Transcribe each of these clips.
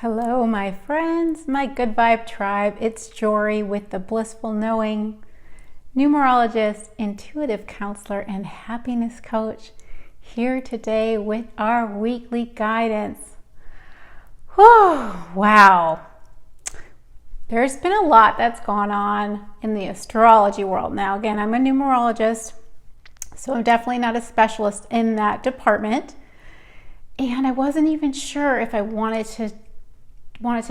Hello, my friends, my Good Vibe tribe. It's Jory with the Blissful Knowing, numerologist, intuitive counselor, and happiness coach, here today with our weekly guidance. Oh, wow. There's been a lot that's gone on in the astrology world. Now, again, I'm a numerologist, so I'm definitely not a specialist in that department. And I wasn't even sure if I wanted to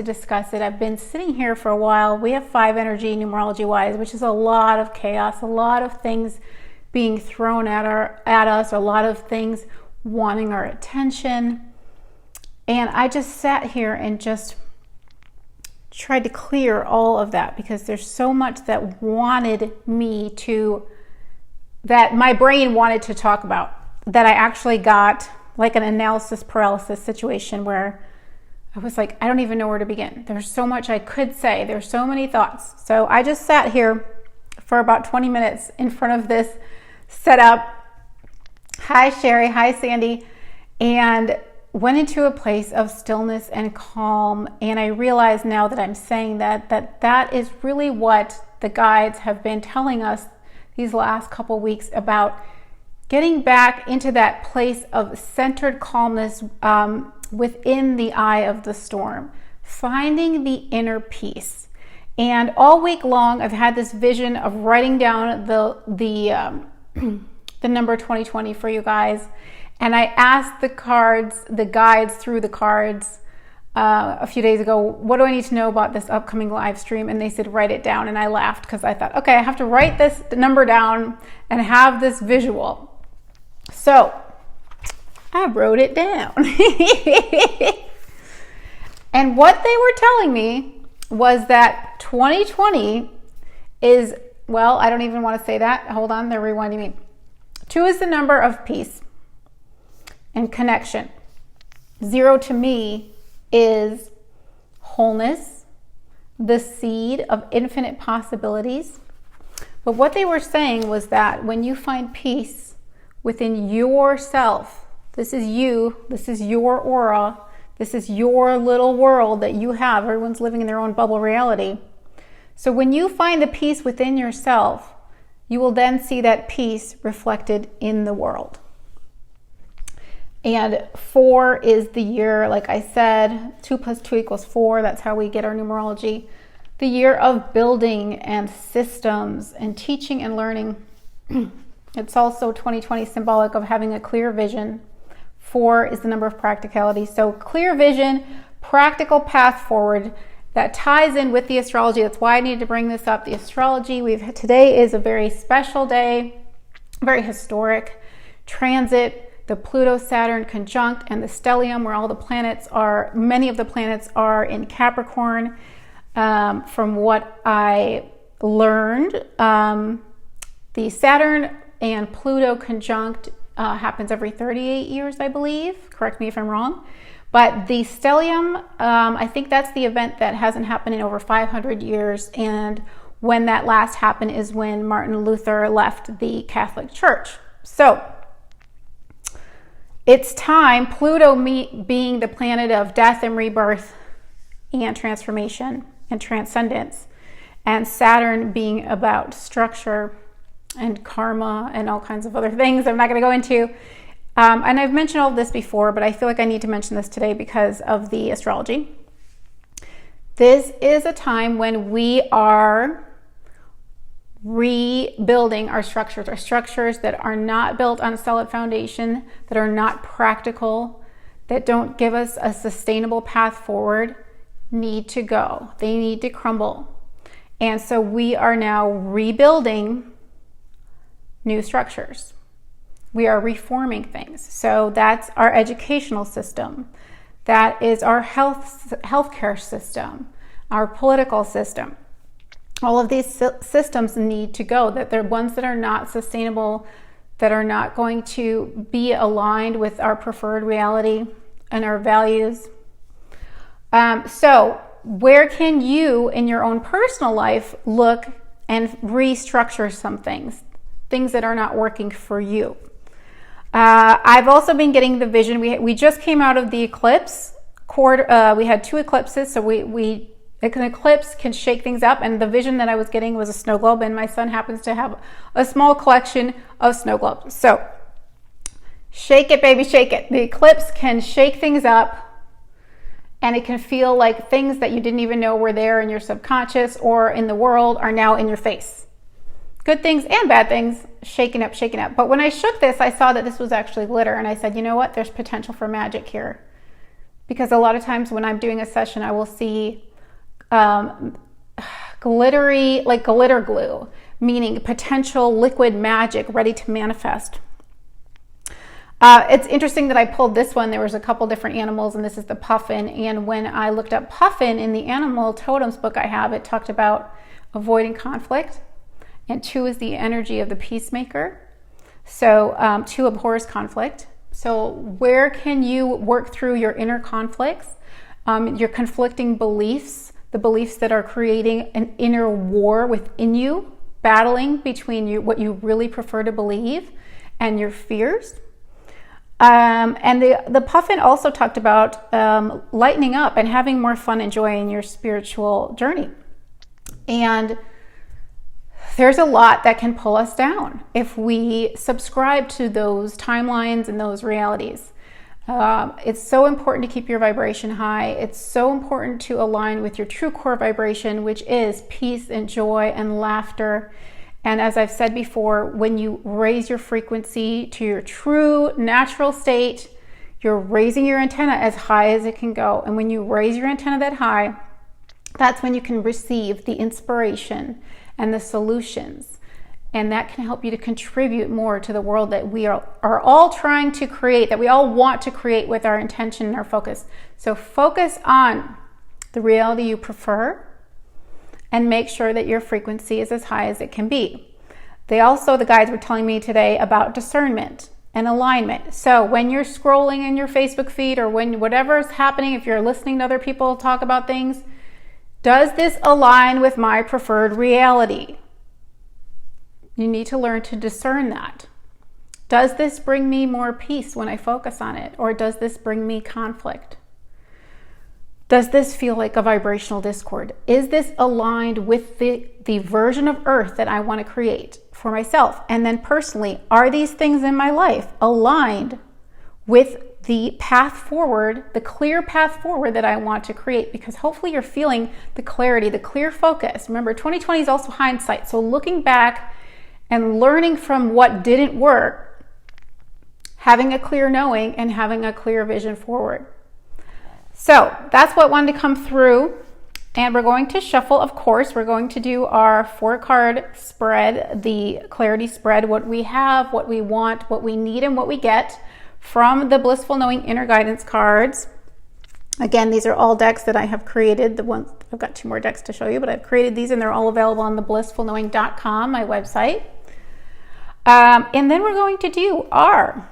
discuss it. I've been sitting here for a while. We have 5 energy numerology wise, which is a lot of chaos, a lot of things being thrown at us, a lot of things wanting our attention. And I just sat here and just tried to clear all of that because there's so much that my brain wanted to talk about, that I actually got like an analysis paralysis situation where I was like, I don't even know where to begin. There's so much I could say. There's so many thoughts. So I just sat here for about 20 minutes in front of this setup. Hi, Sherry. Hi, Sandy. And went into a place of stillness and calm. And I realize now that I'm saying that is really what the guides have been telling us these last couple weeks about getting back into that place of centered calmness, within the eye of the storm, finding the inner peace. And all week long, I've had this vision of writing down the number 2020 for you guys. And I asked the guides through the cards a few days ago, what do I need to know about this upcoming live stream? And they said, write it down. And I laughed because I thought, okay, I have to write this number down and have this visual. So I wrote it down. And what they were telling me was that 2020 is, well, I don't even want to say that. Hold on, they're rewinding me. 2 is the number of peace and connection. 0 to me is wholeness, the seed of infinite possibilities. But what they were saying was that when you find peace within yourself, this is you, this is your aura, this is your little world that you have. Everyone's living in their own bubble reality. So when you find the peace within yourself, you will then see that peace reflected in the world. And 4 is the year, like I said, 2 + 2 = 4. That's how we get our numerology. The year of building and systems and teaching and learning. It's also 2020 symbolic of having a clear vision. 4 is the number of practicality. So clear vision, practical path forward, that ties in with the astrology. That's why I needed to bring this up. The astrology today is a very special day, very historic transit, the Pluto-Saturn conjunct and the stellium, where many of the planets are in Capricorn. From what I learned, the Saturn and Pluto conjunct happens every 38 years, I believe. Correct me if I'm wrong. But the stellium, I think that's the event that hasn't happened in over 500 years. And when that last happened is when Martin Luther left the Catholic Church. So it's time, Pluto being the planet of death and rebirth and transformation and transcendence, and Saturn being about structure and karma and all kinds of other things I'm not going to go into. And I've mentioned all of this before, but I feel like I need to mention this today because of the astrology. This is a time when we are rebuilding our structures that are not built on a solid foundation, that are not practical, that don't give us a sustainable path forward, need to go. They need to crumble. And so we are now rebuilding new structures. We are reforming things. So that's our educational system. That is our healthcare system, our political system. All of these systems need to go. That they're ones that are not sustainable, that are not going to be aligned with our preferred reality and our values. So where can you in your own personal life look and restructure some things that are not working for you? I've also been getting the vision. We just came out of the eclipse we had 2 eclipses, so an eclipse can shake things up, and the vision that I was getting was a snow globe, and my son happens to have a small collection of snow globes. So shake it, baby, shake it. The eclipse can shake things up, and it can feel like things that you didn't even know were there in your subconscious or in the world are now in your face. Good things and bad things, shaking up, shaking up. But when I shook this, I saw that this was actually glitter, and I said, you know what? There's potential for magic here. Because a lot of times when I'm doing a session, I will see glittery, like glitter glue, meaning potential liquid magic ready to manifest. It's interesting that I pulled this one. There was a couple different animals, and this is the puffin. And when I looked up puffin in the animal totems book I have, it talked about avoiding conflict. And 2 is the energy of the peacemaker. So 2 abhors conflict. So where can you work through your inner conflicts, your conflicting beliefs, the beliefs that are creating an inner war within you, battling between what you really prefer to believe and your fears? And the puffin also talked about lightening up and having more fun and joy in your spiritual journey. And there's a lot that can pull us down if we subscribe to those timelines and those realities. It's so important to keep your vibration high. It's so important to align with your true core vibration, which is peace and joy and laughter. And as I've said before, when you raise your frequency to your true natural state, you're raising your antenna as high as it can go. And when you raise your antenna that high, that's when you can receive the inspiration and the solutions. And that can help you to contribute more to the world that we are all trying to create, that we all want to create with our intention and our focus. So focus on the reality you prefer and make sure that your frequency is as high as it can be. The guides were telling me today about discernment and alignment. So when you're scrolling in your Facebook feed or when whatever is happening, if you're listening to other people talk about things, does this align with my preferred reality? You need to learn to discern that. Does this bring me more peace when I focus on it? Or does this bring me conflict? Does this feel like a vibrational discord? Is this aligned with the version of Earth that I want to create for myself? And then personally, are these things in my life aligned with the path forward, the clear path forward that I want to create? Because hopefully you're feeling the clarity, the clear focus. Remember, 2020 is also hindsight. So looking back and learning from what didn't work, having a clear knowing and having a clear vision forward. So that's what wanted to come through. And we're going to shuffle, of course. We're going to do our 4-card spread, the clarity spread, what we have, what we want, what we need, and what we get from the Blissful Knowing Inner Guidance cards. Again, these are all decks that I have created. I've got 2 more decks to show you, but I've created these and they're all available on the blissfulknowing.com, my website. And then we're going to do our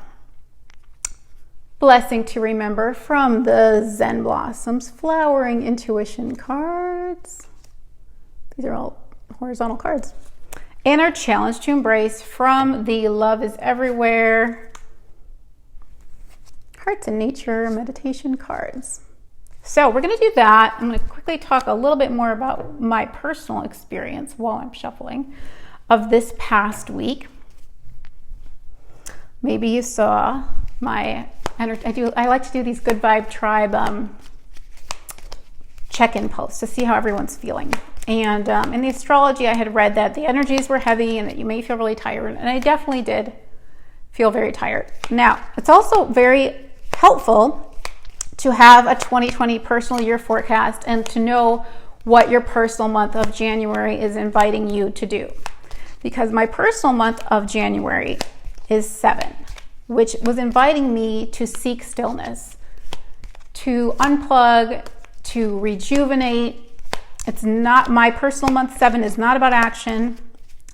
blessing to remember from the Zen Blossoms Flowering Intuition cards. These are all horizontal cards. And our challenge to embrace from the Love is Everywhere Hearts in Nature meditation cards. So we're going to do that. I'm going to quickly talk a little bit more about my personal experience while I'm shuffling of this past week. Maybe you saw my, I like to do these Good Vibe Tribe check-in posts to see how everyone's feeling. And in the astrology, I had read that the energies were heavy and that you may feel really tired. And I definitely did feel very tired. Now, it's also very helpful to have a 2020 personal year forecast and to know what your personal month of January is inviting you to do. Because my personal month of January is 7, which was inviting me to seek stillness, to unplug, to rejuvenate. It's not, my personal month 7 is not about action.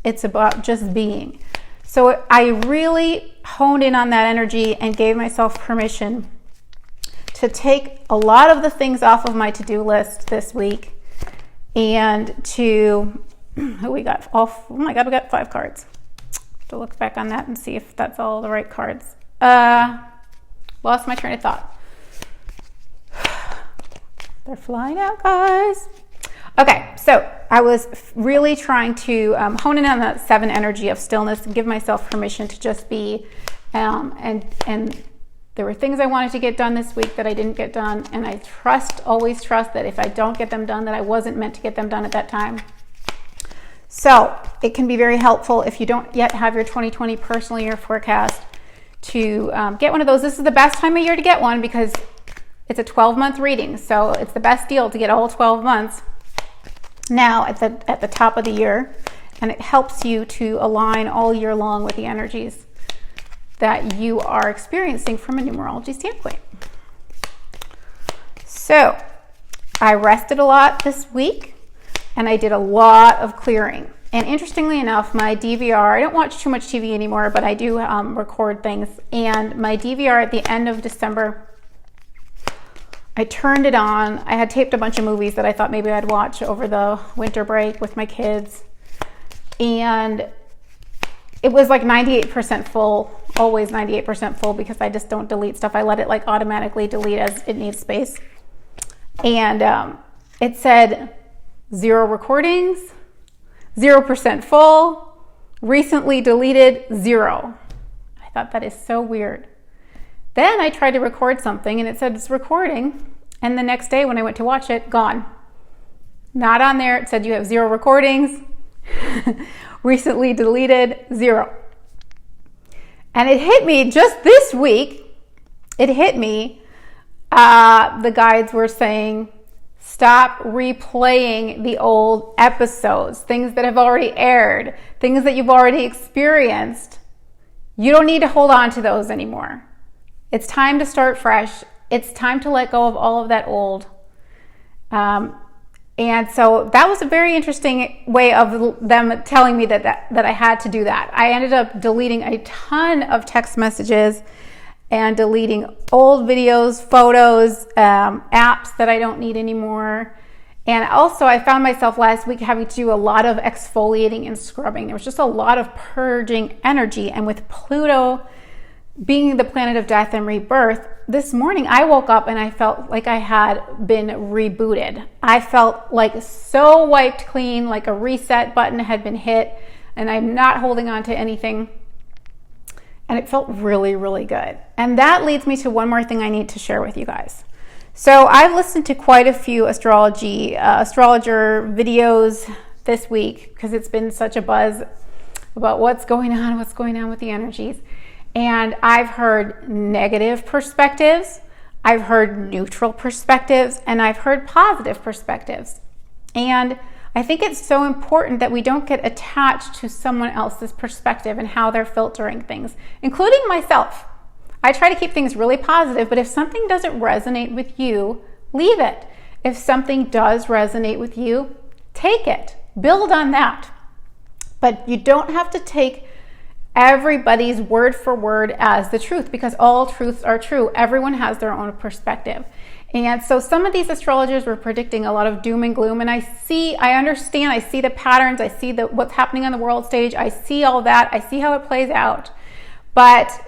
It's about just being. So I really honed in on that energy and gave myself permission to take a lot of the things off of my to-do list this week and to, we got, oh my God, we got 5 cards. To look back on that and see if that's all the right cards. Lost my train of thought. They're flying out, guys. Okay, so I was really trying to hone in on that 7 energy of stillness and give myself permission to just be. And there were things I wanted to get done this week that I didn't get done. And I always trust that if I don't get them done, that I wasn't meant to get them done at that time. So it can be very helpful if you don't yet have your 2020 personal year forecast to get one of those. This is the best time of year to get one because it's a 12-month reading. So it's the best deal to get all 12 months now at the top of the year. And it helps you to align all year long with the energies that you are experiencing from a numerology standpoint. So I rested a lot this week and I did a lot of clearing. And interestingly enough, my DVR, I don't watch too much TV anymore, but I do record things. And my DVR at the end of December, I turned it on. I had taped a bunch of movies that I thought maybe I'd watch over the winter break with my kids. And it was like 98% full, always 98% full because I just don't delete stuff. I let it like automatically delete as it needs space. And it said 0 recordings, 0% full, recently deleted, 0. I thought that is so weird. Then I tried to record something and it said it's recording. And the next day when I went to watch it, gone. Not on there. It said you have 0 recordings. Recently deleted, 0. And it hit me just this week. It hit me. The guides were saying, stop replaying the old episodes, things that have already aired, things that you've already experienced. You don't need to hold on to those anymore. It's time to start fresh. It's time to let go of all of that old. And so that was a very interesting way of them telling me that I had to do that. I ended up deleting a ton of text messages and deleting old videos, photos, apps that I don't need anymore. And also I found myself last week having to do a lot of exfoliating and scrubbing. There was just a lot of purging energy. And with Pluto being the planet of death and rebirth, this morning I woke up and I felt like I had been rebooted. I felt like so wiped clean, like a reset button had been hit, and I'm not holding on to anything. And it felt really, really good. And that leads me to one more thing I need to share with you guys. So I've listened to quite a few astrologer videos this week because it's been such a buzz about what's going on with the energies. And I've heard negative perspectives, I've heard neutral perspectives, and I've heard positive perspectives. And I think it's so important that we don't get attached to someone else's perspective and how they're filtering things, including myself. I try to keep things really positive, but if something doesn't resonate with you, leave it. If something does resonate with you, take it. Build on that. But you don't have to take everybody's word for word as the truth because all truths are true. Everyone has their own perspective. And so some of these astrologers were predicting a lot of doom and gloom. And I understand, I see the patterns, I see what's happening on the world stage, I see all that, I see how it plays out. But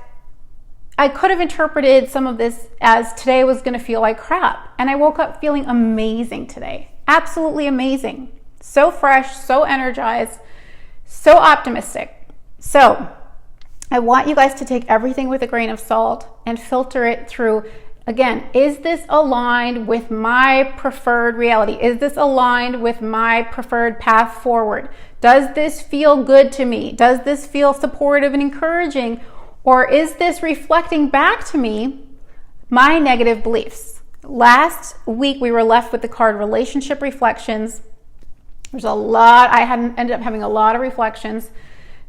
I could have interpreted some of this as today was going to feel like crap. And I woke up feeling amazing today. Absolutely amazing. So fresh, so energized, so optimistic. So I want you guys to take everything with a grain of salt and filter it through, again, is this aligned with my preferred reality? Is this aligned with my preferred path forward? Does this feel good to me? Does this feel supportive and encouraging? Or is this reflecting back to me my negative beliefs? Last week we were left with the card Relationship Reflections. There's a lot, ended up having a lot of reflections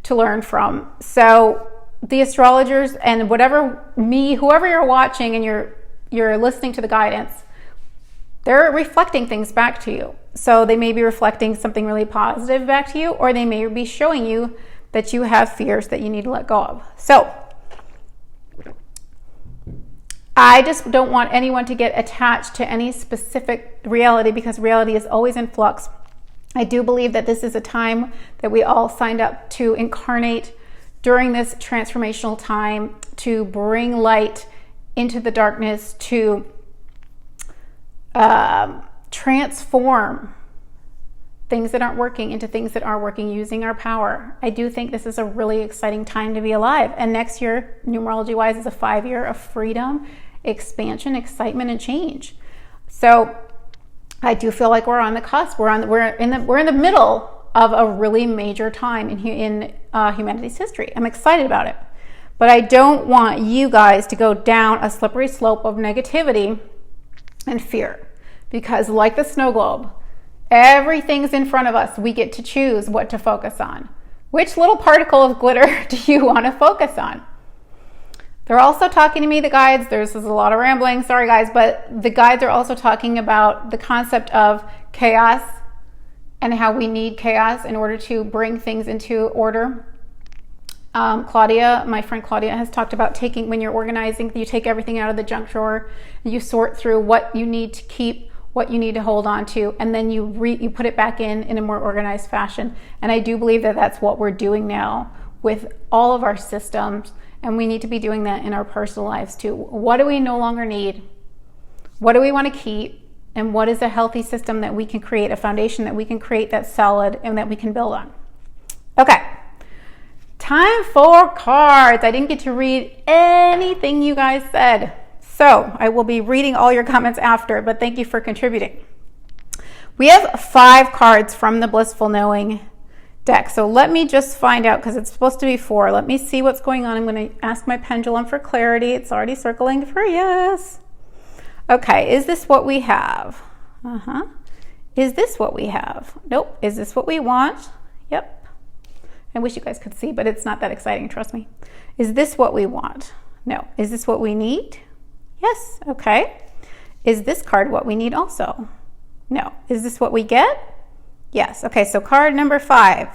to learn from. So the astrologers and whoever you're watching and you're listening to the guidance, they're reflecting things back to you. So they may be reflecting something really positive back to you, or they may be showing you that you have fears that you need to let go of. So I just don't want anyone to get attached to any specific reality because reality is always in flux. I do believe that this is a time that we all signed up to incarnate during this transformational time to bring light into the darkness, to transform things that aren't working into things that are working using our power. I do think this is a really exciting time to be alive. And next year, numerology wise, is a 5-year of freedom, expansion, excitement, and change. So I do feel like we're on the cusp. We're in the middle of a really major time in humanity's history. I'm excited about it. But I don't want you guys to go down a slippery slope of negativity and fear. Because like the snow globe, everything's in front of us. We get to choose what to focus on. Which little particle of glitter do you want to focus on? They're also talking to me, the guides. This is a lot of rambling, sorry guys, but the guides are also talking about the concept of chaos and how we need chaos in order to bring things into order. Claudia, my friend Claudia, has talked about when you're organizing, you take everything out of the junk drawer, you sort through what you need to keep, what you need to hold on to, and then you put it back in a more organized fashion. And I do believe that that's what we're doing now with all of our systems, and we need to be doing that in our personal lives too. What do we no longer need? What do we want to keep? And what is a healthy system that we can create, a foundation that we can create that's solid and that we can build on? Okay, time for cards. I didn't get to read anything you guys said, so I will be reading all your comments after, but thank you for contributing. We have 5 cards from the Blissful Knowing deck, so let me just find out, because it's supposed to be 4. Let me see what's going on. I'm going to ask my pendulum for clarity. It's already circling for yes. Okay, is this what we have? Is this what we have? Nope. Is this what we want? Yep. I wish you guys could see, but it's not that exciting, trust me. Is this what we want? No. Is this what we need? Yes. Okay. Is this card what we need also? No. Is this what we get? Yes. Okay, so card number 5.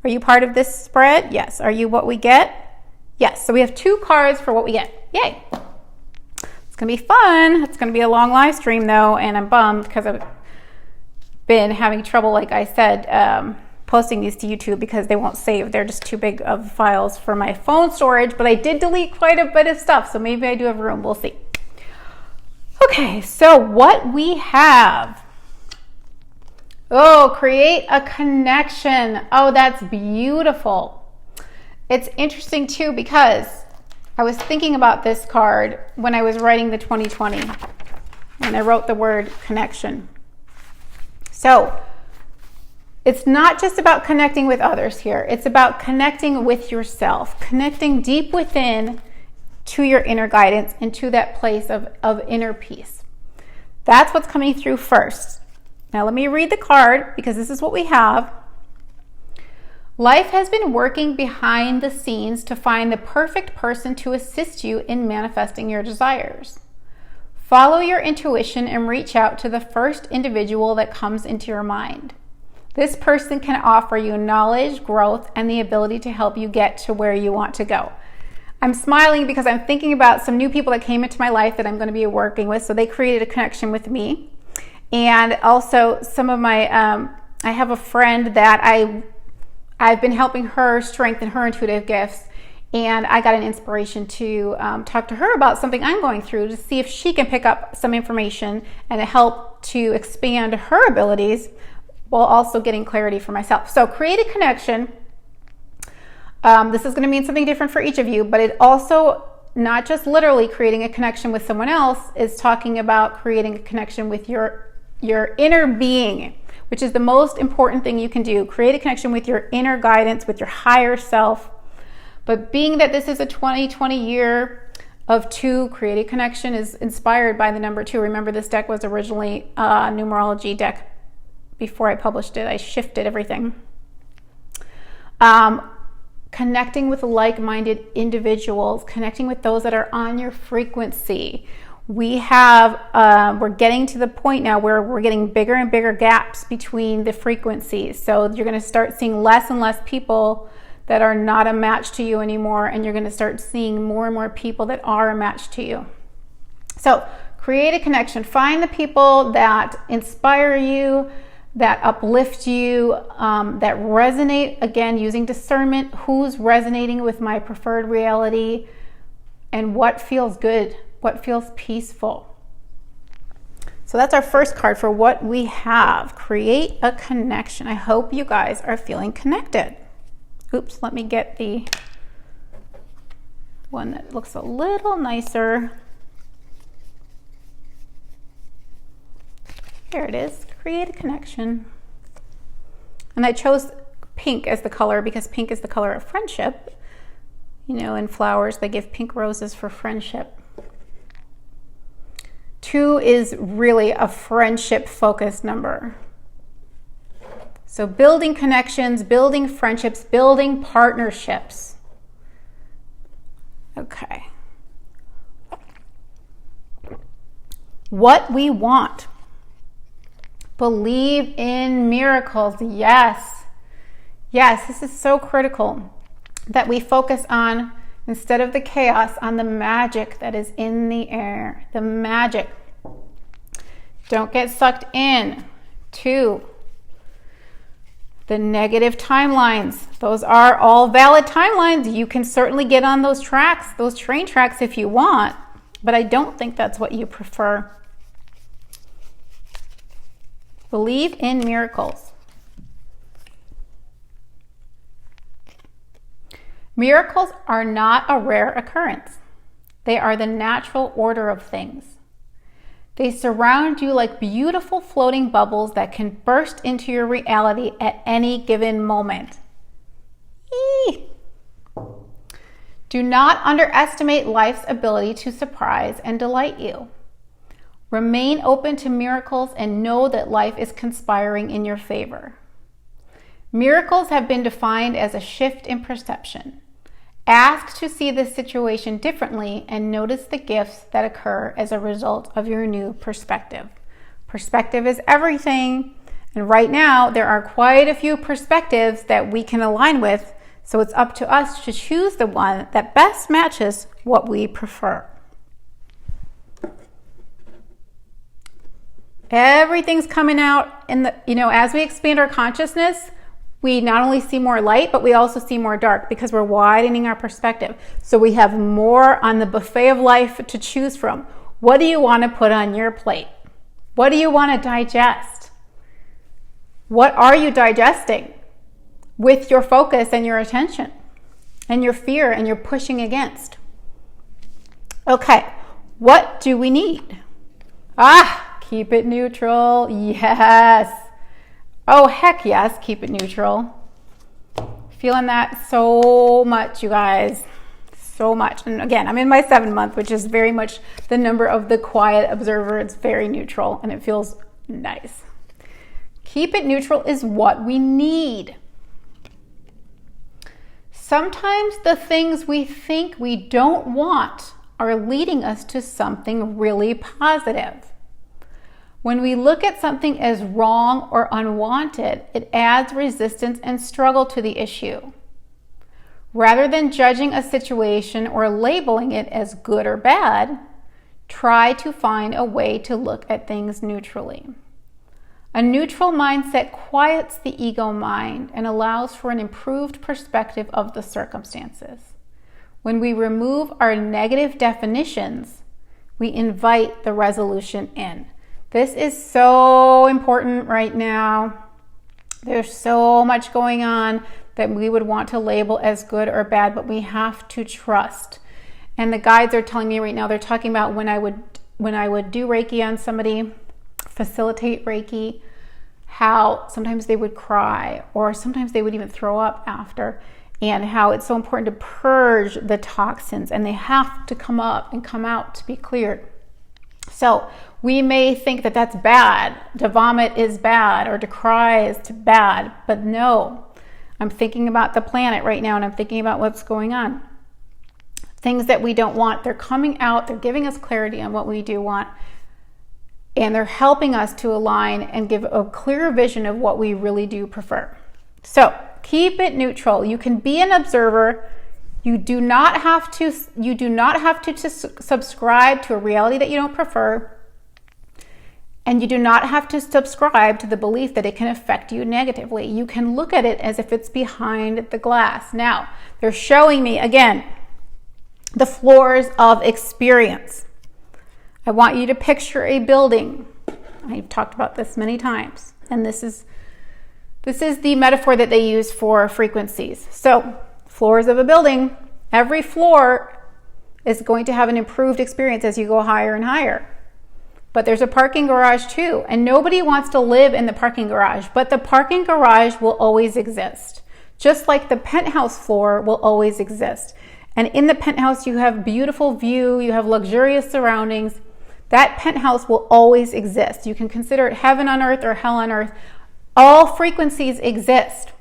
Are you part of this spread? Yes. Are you what we get? Yes. So we have 2 cards for what we get. Yay. It's going to be fun. It's going to be a long live stream though, and I'm bummed because I've been having trouble, like I said, posting these to YouTube because they won't save. They're just too big of files for my phone storage, but I did delete quite a bit of stuff, so maybe I do have room. We'll see. Okay, so what we have. Oh, create a connection. Oh, that's beautiful. It's interesting too because I was thinking about this card when I was writing the 2020, and I wrote the word connection. So it's not just about connecting with others here. It's about connecting with yourself, connecting deep within to your inner guidance and to that place of inner peace. That's what's coming through first. Now let me read the card because this is what we have. Life has been working behind the scenes to find the perfect person to assist you in manifesting your desires. Follow your intuition and reach out to the first individual that comes into your mind. This person can offer you knowledge, growth, and the ability to help you get to where you want to go. I'm smiling because I'm thinking about some new people that came into my life that I'm going to be working with. So they created a connection with me. And also some of my, I have a friend that I've been helping her strengthen her intuitive gifts, and I got an inspiration to talk to her about something I'm going through to see if she can pick up some information and help to expand her abilities while also getting clarity for myself. So create a connection. This is going to mean something different for each of you, but it also, not just literally creating a connection with someone else, is talking about creating a connection with your inner being, which is the most important thing you can do. Create a connection with your inner guidance, with your higher self. But being that this is a 2020 year of 2, create a connection is inspired by the number 2. Remember, this deck was originally a numerology deck. Before I published it, I shifted everything. Connecting with like-minded individuals, connecting with those that are on your frequency. We have, we're getting to the point now where we're getting bigger and bigger gaps between the frequencies. So you're going to start seeing less and less people that are not a match to you anymore, and you're going to start seeing more and more people that are a match to you. So create a connection. Find the people that inspire you, that uplift you, that resonate, again, using discernment, who's resonating with my preferred reality, and what feels good, what feels peaceful. So that's our first card for what we have. Create a connection. I hope you guys are feeling connected. Oops, let me get the one that looks a little nicer. Here it is. Create a connection. And I chose pink as the color because pink is the color of friendship. You know, in flowers, they give pink roses for friendship. 2 is really a friendship-focused number. So building connections, building friendships, building partnerships. Okay. What we want. Believe in miracles. Yes. Yes, this is so critical that we focus on, instead of the chaos, on the magic that is in the air. The magic. Don't get sucked in to the negative timelines. Those are all valid timelines. You can certainly get on those tracks, those train tracks if you want, but I don't think that's what you prefer. Believe in miracles. Miracles are not a rare occurrence. They are the natural order of things. They surround you like beautiful floating bubbles that can burst into your reality at any given moment. Eee! Do not underestimate life's ability to surprise and delight you. Remain open to miracles and know that life is conspiring in your favor. Miracles have been defined as a shift in perception. Ask to see this situation differently and notice the gifts that occur as a result of your new perspective. Perspective is everything, and right now there are quite a few perspectives that we can align with, so it's up to us to choose the one that best matches what we prefer. Everything's coming out in the, as we expand our consciousness, we not only see more light, but we also see more dark because we're widening our perspective. So we have more on the buffet of life to choose from. What do you want to put on your plate? What do you want to digest? What are you digesting with your focus and your attention and your fear and your pushing against? Okay, what do we need? Keep it neutral. Yes. Oh, heck yes, keep it neutral. Feeling that so much, you guys. So much. And again, I'm in my 7th month, which is very much the number of the quiet observer. It's very neutral and it feels nice. Keep it neutral is what we need. Sometimes the things we think we don't want are leading us to something really positive. When we look at something as wrong or unwanted, it adds resistance and struggle to the issue. Rather than judging a situation or labeling it as good or bad, try to find a way to look at things neutrally. A neutral mindset quiets the ego mind and allows for an improved perspective of the circumstances. When we remove our negative definitions, we invite the resolution in. This is so important right now. There's so much going on that we would want to label as good or bad, but we have to trust. And the guides are telling me right now, they're talking about when I would do Reiki on somebody, facilitate Reiki, how sometimes they would cry or sometimes they would even throw up after, and how it's so important to purge the toxins and they have to come up and come out to be cleared. So we may think that that's bad, to vomit is bad, or to cry is bad, but no. I'm thinking about the planet right now and I'm thinking about what's going on. Things that we don't want, they're coming out, they're giving us clarity on what we do want, and they're helping us to align and give a clearer vision of what we really do prefer. So keep it neutral. You can be an observer. You do not have to subscribe to a reality that you don't prefer. And you do not have to subscribe to the belief that it can affect you negatively. You can look at it as if it's behind the glass. Now, they're showing me, again, the floors of experience. I want you to picture a building. I've talked about this many times. And this is the metaphor that they use for frequencies. So, floors of a building, every floor is going to have an improved experience as you go higher and higher. But there's a parking garage too, and nobody wants to live in the parking garage, but the parking garage will always exist. Just like the penthouse floor will always exist. And in the penthouse, you have beautiful view, you have luxurious surroundings. That penthouse will always exist. You can consider it heaven on earth or hell on earth. All frequencies exist.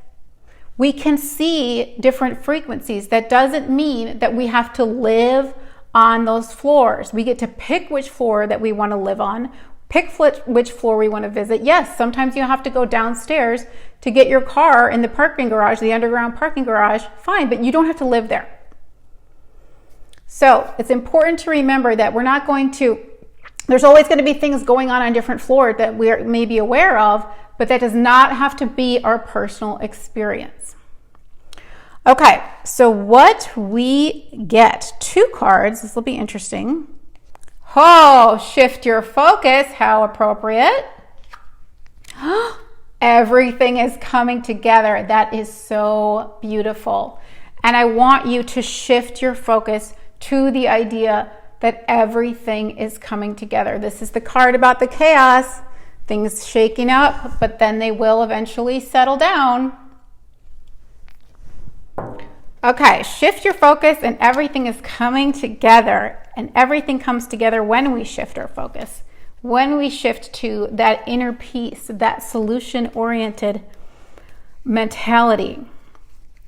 We can see different frequencies. That doesn't mean that we have to live on those floors. We get to pick which floor that we want to live on, pick which floor we want to visit. Yes, sometimes you have to go downstairs to get your car in the parking garage, the underground parking garage. Fine, but you don't have to live there. So it's important to remember that there's always going to be things going on different floors that we may be aware of, but that does not have to be our personal experience. Okay, so what we get, 2 cards, this will be interesting. Oh, shift your focus, how appropriate. Everything is coming together. That is so beautiful. And I want you to shift your focus to the idea that everything is coming together. This is the card about the chaos, things shaking up, but then they will eventually settle down. Okay, shift your focus and everything is coming together. And everything comes together when we shift our focus. When we shift to that inner peace, that solution-oriented mentality.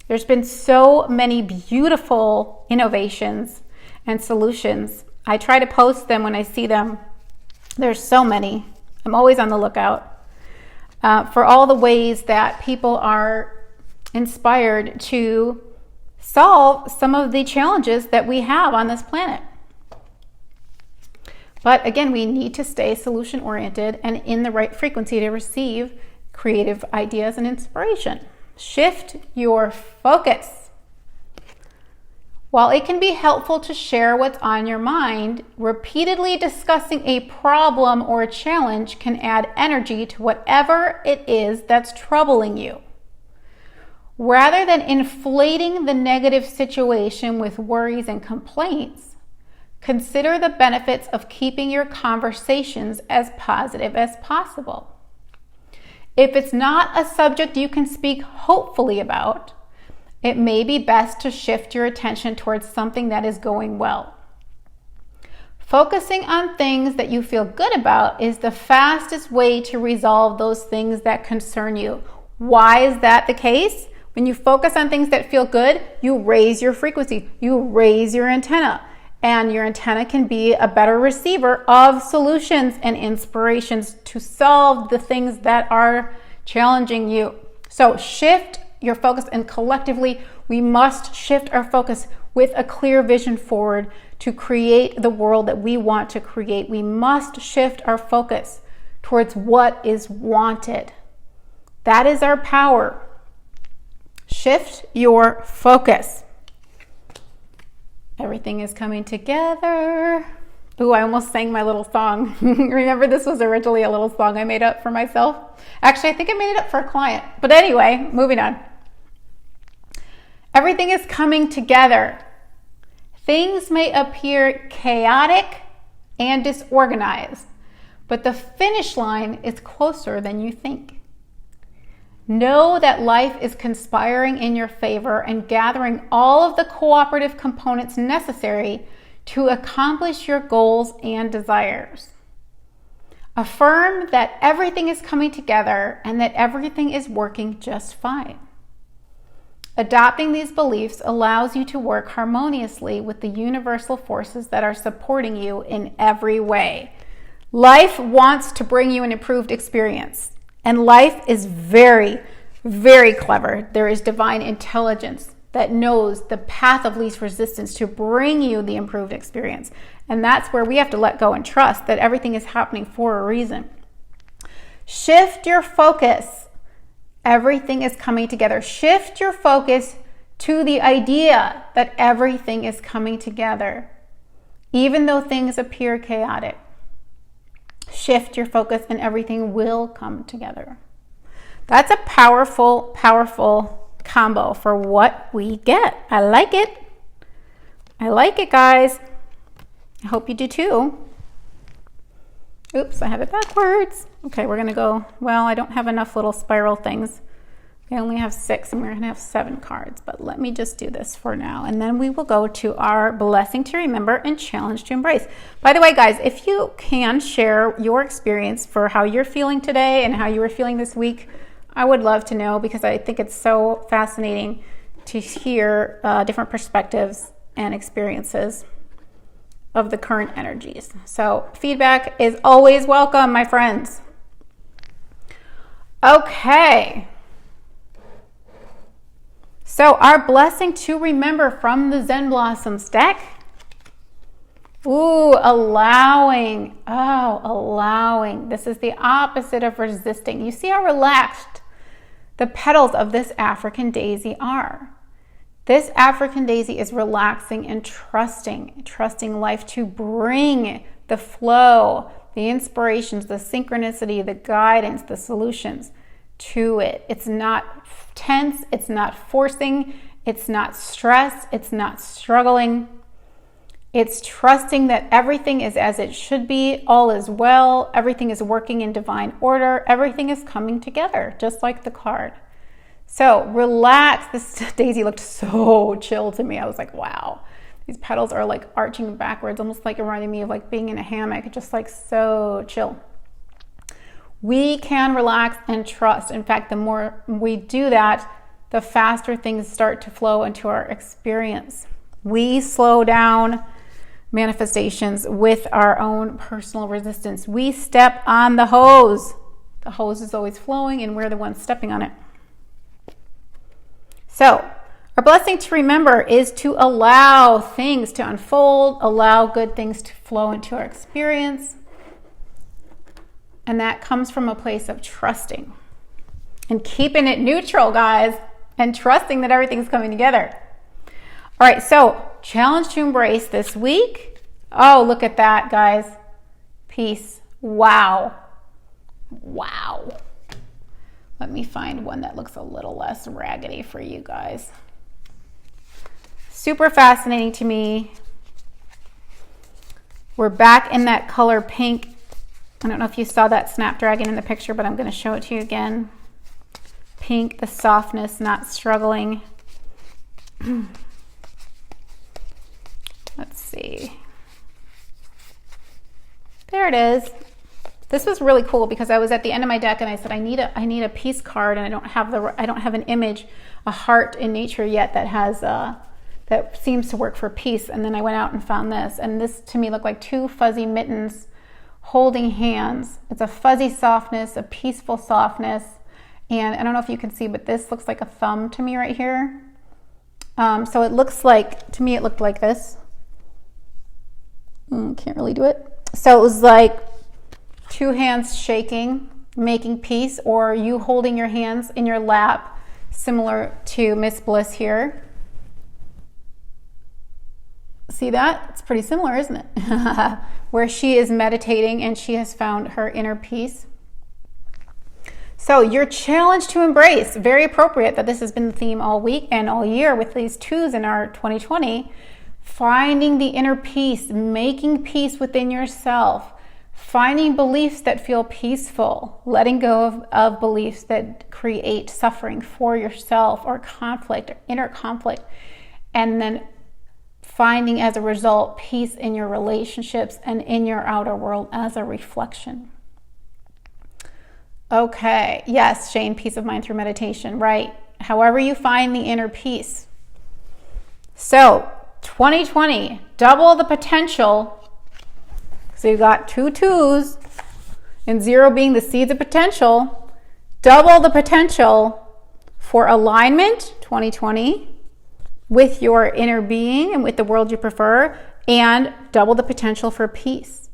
There's been so many beautiful innovations and solutions. I try to post them when I see them. There's so many. I'm always on the lookout for all the ways that people are inspired to solve some of the challenges that we have on this planet. But again, we need to stay solution-oriented and in the right frequency to receive creative ideas and inspiration. Shift your focus. While it can be helpful to share what's on your mind, repeatedly discussing a problem or a challenge can add energy to whatever it is that's troubling you. Rather than inflating the negative situation with worries and complaints, consider the benefits of keeping your conversations as positive as possible. If it's not a subject you can speak hopefully about, it may be best to shift your attention towards something that is going well. Focusing on things that you feel good about is the fastest way to resolve those things that concern you. Why is that the case? When you focus on things that feel good, you raise your frequency, you raise your antenna, and your antenna can be a better receiver of solutions and inspirations to solve the things that are challenging you. So shift your focus, and collectively, we must shift our focus with a clear vision forward to create the world that we want to create. We must shift our focus towards what is wanted. That is our power. Shift your focus. Everything is coming together. Ooh, I almost sang my little song. Remember, this was originally a little song I made up for myself. Actually, I think I made it up for a client. But anyway, moving on. Everything is coming together. Things may appear chaotic and disorganized, but the finish line is closer than you think. Know that life is conspiring in your favor and gathering all of the cooperative components necessary to accomplish your goals and desires. Affirm that everything is coming together and that everything is working just fine. Adopting these beliefs allows you to work harmoniously with the universal forces that are supporting you in every way. Life wants to bring you an improved experience. And life is very, very clever. There is divine intelligence that knows the path of least resistance to bring you the improved experience. And that's where we have to let go and trust that everything is happening for a reason. Shift your focus. Everything is coming together. Shift your focus to the idea that everything is coming together, even though things appear chaotic. shift your focus, and everything will come together. That's a powerful, powerful combo for what we get. I like it. I like it, guys. I hope you do too. Oops, I have it backwards. Okay, we're gonna go, well, I don't have enough little spiral things. I only have 6 and we're gonna have 7 cards, but let me just do this for now. And then we will go to our blessing to remember and challenge to embrace. By the way, guys, if you can share your experience for how you're feeling today and how you were feeling this week, I would love to know, because I think it's so fascinating to hear different perspectives and experiences of the current energies. So feedback is always welcome, my friends. Okay. So our blessing to remember from the Zen Blossoms deck. Ooh, allowing. Oh, allowing. This is the opposite of resisting. You see how relaxed the petals of this African daisy are. This African daisy is relaxing and trusting life to bring the flow, the inspirations, the synchronicity, the guidance, the solutions to it. It's not tense, it's not forcing, it's not stress, it's not struggling. It's trusting that everything is as it should be, all is well, everything is working in divine order, everything is coming together, just like the card. So relax. This daisy looked so chill to me. I was like, wow, these petals are like arching backwards, almost like it reminded me of like being in a hammock, just like so chill. We can relax and trust. In fact, the more we do that, the faster things start to flow into our experience. We slow down manifestations with our own personal resistance. We step on the hose. The hose is always flowing and we're the ones stepping on it. So, our blessing to remember is to allow things to unfold, allow good things to flow into our experience. And that comes from a place of trusting and keeping it neutral, guys, and trusting that everything's coming together. All right, so challenge to embrace this week. Oh, look at that, guys. Peace. Wow. Wow. Let me find one that looks a little less raggedy for you guys. Super fascinating to me. We're back in that color pink. I don't know if you saw that snapdragon in the picture, but I'm going to show it to you again. Pink, the softness, not struggling. Let's see. There it is. This was really cool because I was at the end of my deck and I said I need a peace card, and I don't have an image, a heart in nature yet that has that seems to work for peace. And then I went out and found this, and this to me looked like 2 fuzzy mittens holding hands. It's a fuzzy softness, a peaceful softness, and I don't know if you can see, but this looks like a thumb to me right here. So it looks like, to me it looked like this. Can't really do it. So it was like 2 hands shaking, making peace, or you holding your hands in your lap, similar to Miss Bliss here. See that? It's pretty similar, isn't it? Where she is meditating and she has found her inner peace. So your challenge to embrace, very appropriate that this has been the theme all week and all year with these 2s in our 2020, finding the inner peace, making peace within yourself, finding beliefs that feel peaceful, letting go of beliefs that create suffering for yourself or conflict or inner conflict, and then finding as a result peace in your relationships and in your outer world as a reflection. Okay, yes, Shane, peace of mind through meditation, right? However you find the inner peace. So 2020, double the potential. So you got 2 2s and 0 being the seeds of potential. Double the potential for alignment, 2020, with your inner being and with the world you prefer, and double the potential for peace.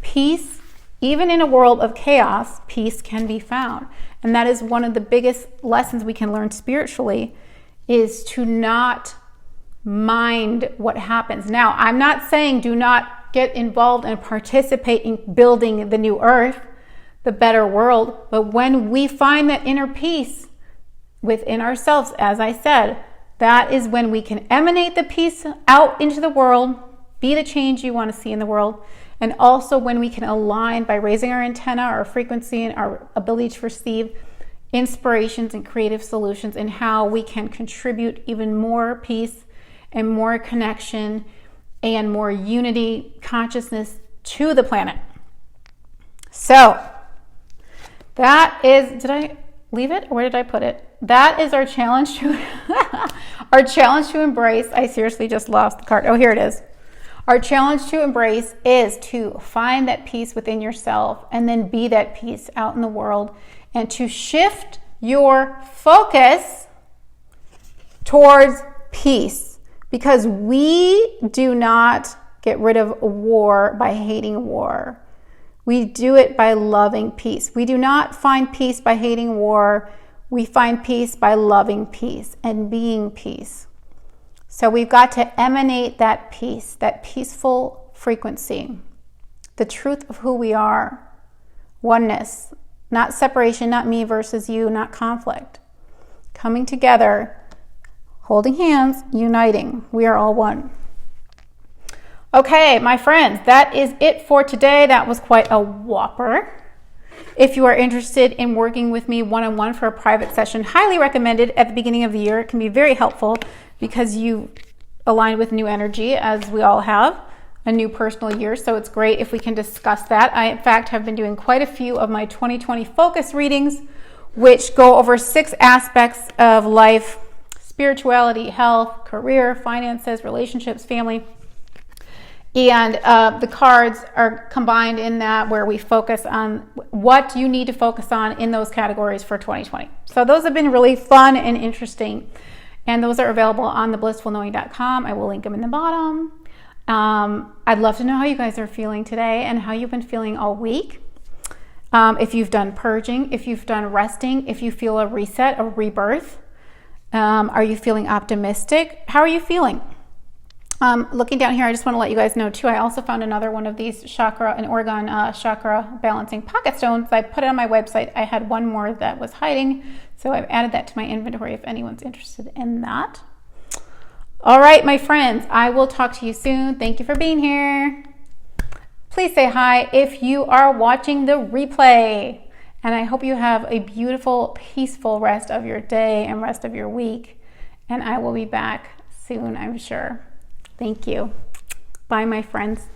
Peace, even in a world of chaos, peace can be found. And that is one of the biggest lessons we can learn spiritually, is to not mind what happens. Now, I'm not saying do not get involved and participate in building the new earth, the better world. But when we find that inner peace within ourselves, as I said, that is when we can emanate the peace out into the world, be the change you want to see in the world. And also when we can align by raising our antenna, our frequency, and our ability to receive inspirations and creative solutions, and how we can contribute even more peace and more connection and more unity consciousness to the planet. So that is, did I leave it or where did I put it? That is our challenge to our challenge to embrace. I seriously just lost the card. Oh, here it is. Our challenge to embrace is to find that peace within yourself and then be that peace out in the world, and to shift your focus towards peace, because we do not get rid of war by hating war. We do it by loving peace. We do not find peace by hating war. We find peace by loving peace and being peace. So we've got to emanate that peace, that peaceful frequency, the truth of who we are, oneness, not separation, not me versus you, not conflict. Coming together, holding hands, uniting. We are all one. Okay, my friends, that is it for today. That was quite a whopper. If you are interested in working with me one-on-one for a private session, highly recommended at the beginning of the year. It can be very helpful because you align with new energy, as we all have, a new personal year. So it's great if we can discuss that. I, in fact, have been doing quite a few of my 2020 focus readings, which go over 6 aspects of life: spirituality, health, career, finances, relationships, family. And the cards are combined in that, where we focus on what you need to focus on in those categories for 2020. So those have been really fun and interesting. And those are available on theblissfulknowing.com. I will link them in the bottom. I'd love to know how you guys are feeling today and how you've been feeling all week. If you've done purging, if you've done resting, if you feel a reset, a rebirth. Are you feeling optimistic? How are you feeling? Looking down here, I just want to let you guys know too, I also found another one of these chakra and organ chakra balancing pocket stones. I put it on my website. I had one more that was hiding, so I've added that to my inventory if anyone's interested in that. All right, my friends, I will talk to you soon. Thank you for being here. Please say hi if you are watching the replay. And I hope you have a beautiful, peaceful rest of your day and rest of your week. And I will be back soon, I'm sure. Thank you. Bye, my friends.